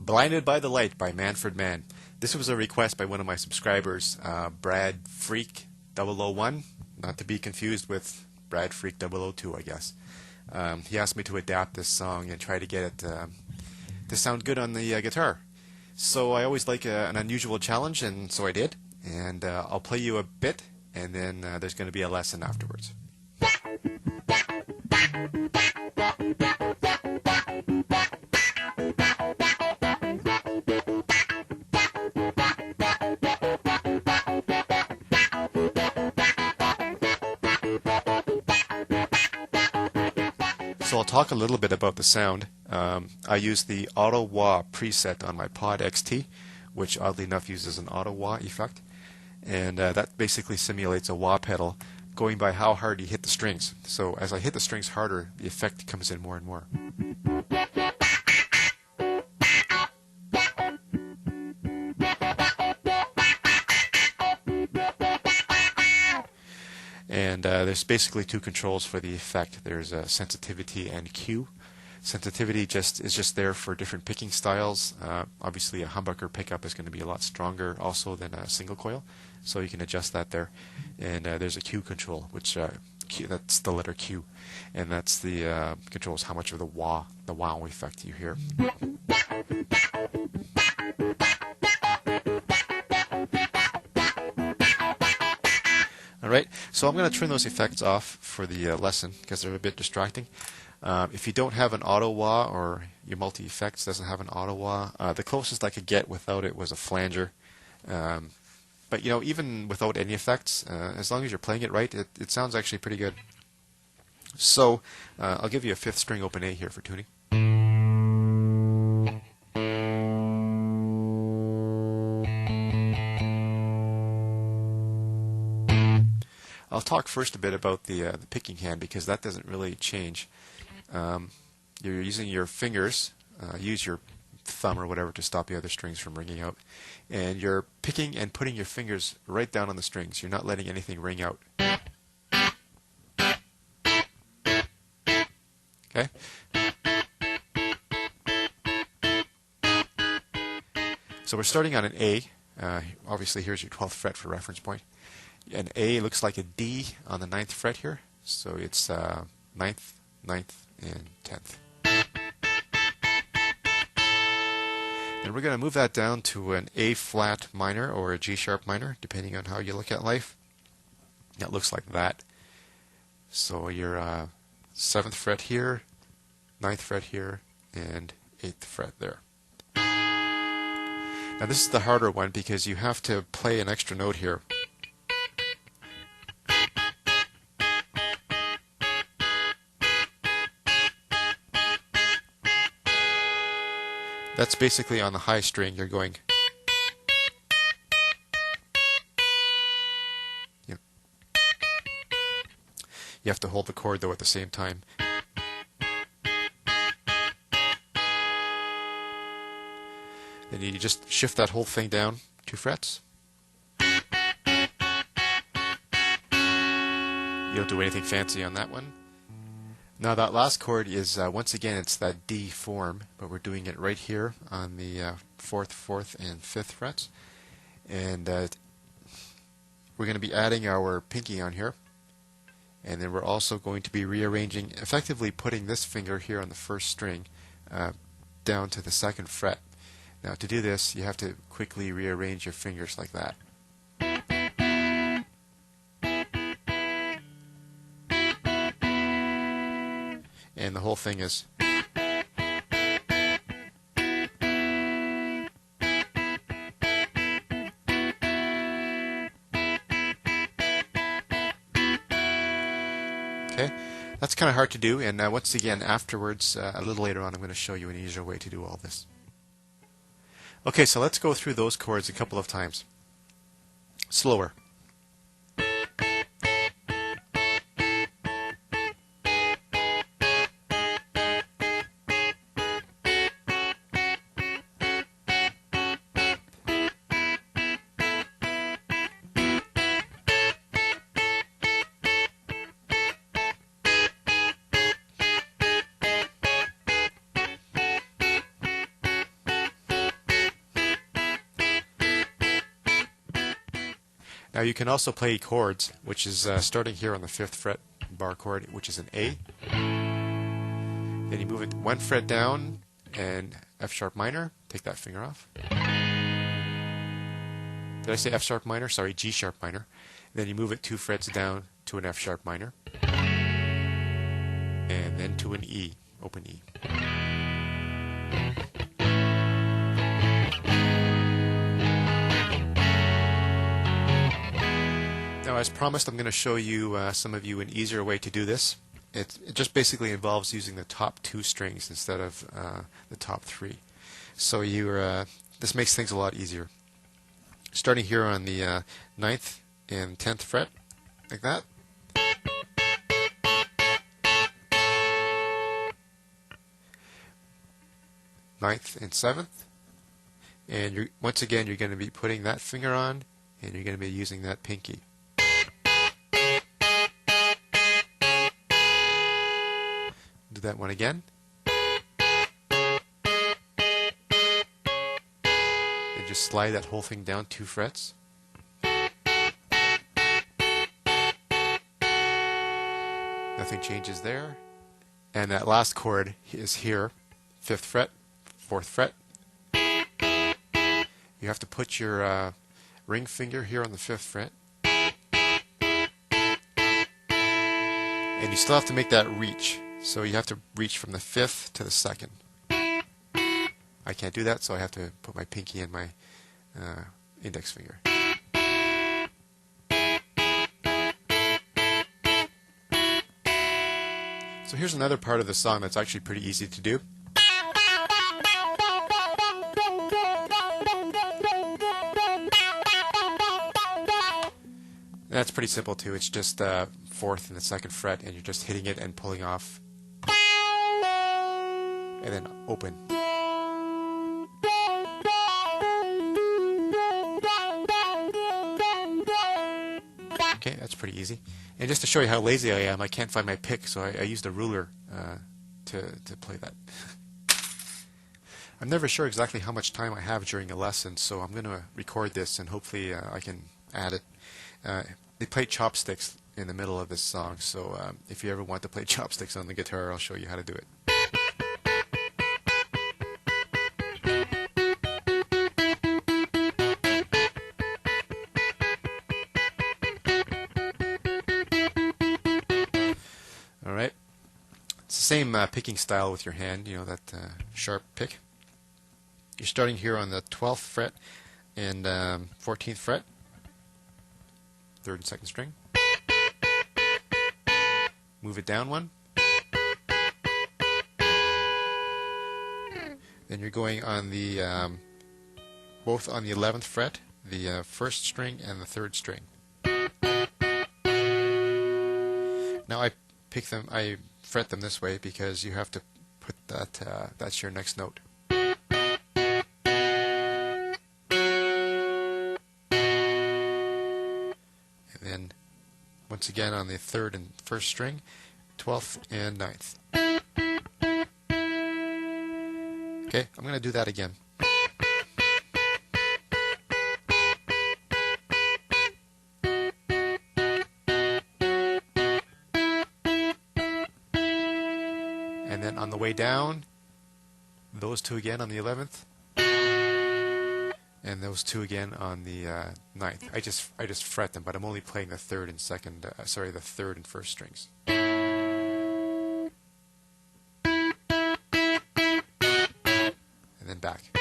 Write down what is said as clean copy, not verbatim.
Blinded by the Light by Manfred Mann. This was a request by one of my subscribers, Brad Freak 001, not to be confused with Brad Freak 002, I guess. He asked me to adapt this song and try to get it to sound good on the guitar. So I always like an unusual challenge, and so I did. And I'll play you a bit, and then there's going to be a lesson afterwards. So I'll talk a little bit about the sound. I use the auto wah preset on my Pod XT, which oddly enough uses an auto wah effect, and that basically simulates a wah pedal going by how hard you hit the strings. So as I hit the strings harder, the effect comes in more and more. And there's basically two controls for the effect. There's sensitivity and Q. Sensitivity is just there for different picking styles. Obviously a humbucker pickup is going to be a lot stronger also than a single coil, so you can adjust that there. And there's a Q control, which that's the letter Q, and that's the controls how much of the wow effect you hear. Alright, so I'm going to turn those effects off for the lesson because they're a bit distracting. If you don't have an auto wah, or your multi-effects doesn't have an auto wah, the closest I could get without it was a flanger. But you know, even without any effects, as long as you're playing it right, it sounds actually pretty good. So I'll give you a 5th string open A here for tuning. I'll talk first a bit about the picking hand, because that doesn't really change. You're using your fingers, use your thumb or whatever to stop the other strings from ringing out, and you're picking and putting your fingers right down on the strings. You're not letting anything ring out. Okay? So we're starting on an A. Obviously here's your 12th fret for reference point. An A looks like a D on the 9th fret here, so it's 9th, 9th, and 10th. And we're going to move that down to an A flat minor or a G sharp minor, depending on how you look at life. That looks like that. So your 7th fret here, 9th fret here, and 8th fret there. Now this is the harder one because you have to play an extra note here. That's basically on the high string. You're going. Yep. You have to hold the chord though at the same time. Then you just shift that whole thing down 2 frets. You don't do anything fancy on that one. Now that last chord is, once again, it's that D form, but we're doing it right here on the 4th, 4th, and 5th frets. And we're going to be adding our pinky on here. And then we're also going to be rearranging, effectively putting this finger here on the 1st string down to the 2nd fret. Now to do this, you have to quickly rearrange your fingers like that. And the whole thing is. Okay, that's kind of hard to do, and once again afterwards, a little later on, I'm going to show you an easier way to do all this. Okay, so let's go through those chords a couple of times. Slower. Now you can also play chords, which is starting here on the 5th fret bar chord, which is an A. Then you move it 1 fret down and F sharp minor. Take that finger off. Did I say F sharp minor? Sorry, G sharp minor. Then you move it 2 frets down to an F sharp minor. And then to an E, open E. Now, as promised, I'm going to show you, some of you, an easier way to do this. It just basically involves using the top 2 strings instead of the top 3. So this makes things a lot easier. Starting here on the 9th and 10th fret, like that. Ninth and 7th. And once again, you're going to be putting that finger on, and you're going to be using that pinky. Do that one again. And just slide that whole thing down 2 frets. Nothing changes there. And that last chord is here, 5th fret, 4th fret. You have to put your ring finger here on the 5th fret. And you still have to make that reach. So you have to reach from the 5th to the 2nd. I can't do that, so I have to put my pinky and my index finger. So here's another part of the song that's actually pretty easy to do. That's pretty simple too. It's just 4th and the 2nd fret, and you're just hitting it and pulling off, and then open. Okay, that's pretty easy. And just to show you how lazy I am, I can't find my pick, so I used a ruler to play that. I'm never sure exactly how much time I have during a lesson, so I'm going to record this and hopefully I can add it. They play chopsticks in the middle of this song, so if you ever want to play chopsticks on the guitar, I'll show you how to do it. Alright, it's the same picking style with your hand, you know, that sharp pick. You're starting here on the 12th fret and 14th fret. 3rd and 2nd string. Move it down 1. Then you're going on the both on the 11th fret, the 1st string and the 3rd string. Now I fret them this way because you have to put that that's your next note. And once again on the 3rd and 1st string, 12th and 9th. Okay, I'm going to do that again. And then on the way down, those 2 again on the 11th. And those 2 again on the 9th. I just fret them, but I'm only playing the 3rd and 2nd. The 3rd and 1st strings. And then back.